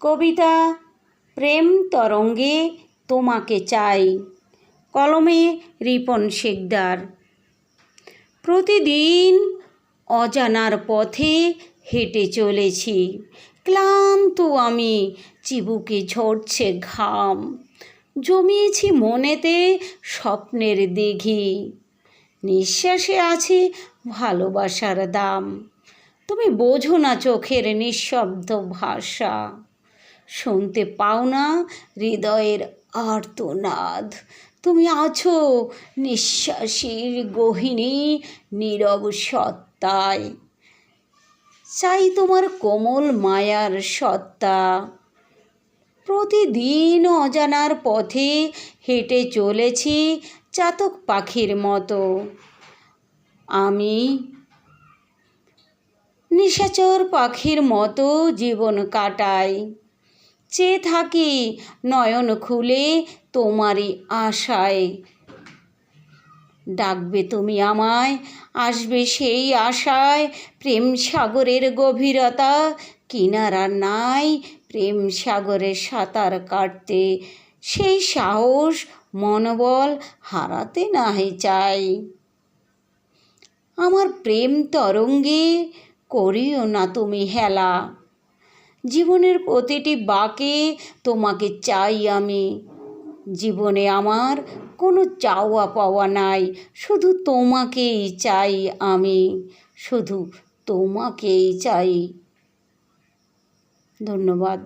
কবিতা প্রেম তরঙ্গে তোমাকে চাই, কলমে রিপন শিকদার। প্রতিদিন অজানার পথে হেঁটে চলেছি, ক্লান্ত আমি, চিবুকে ঝরছে ঘাম, জমিয়েছি মনেতে স্বপ্নের দিঘি, নিঃশ্বাসে আছে ভালোবাসার দাম। তুমি বোঝো না চোখের নিঃশব্দ ভাষা, শুনতে পাও না হৃদয়ের আর্তনাদ। তুমি আছো নিঃশ্বাসের গহীনে নীরব সত্তায়, চাই তোমার কোমল মায়ার সত্তা। প্রতিদিন অজানার পথে হেঁটে চলেছি চাতক পাখির মতো, আমি নিশাচর পাখির মতো জীবন কাটাই। চেয়ে থাকি নয়ন খুলে তোমারই আশায়, ডাকবে তুমি আমায়, আসবে সেই আশায়। প্রেম সাগরের গভীরতা কিনারা নাই, প্রেম সাগরে সাঁতার কাটতে সেই সাহস মনোবল হারাতে নাহি চাই। আমার প্রেম তরঙ্গে করিও না তুমি হেলা, জীবনের প্রতিটি বাঁকে তোমাকে চাই আমি। জীবনে আমার কোনো চাওয়া পাওয়া নাই, শুধু তোমাকেই চাই আমি, শুধু তোমাকেই চাই। ধন্যবাদ।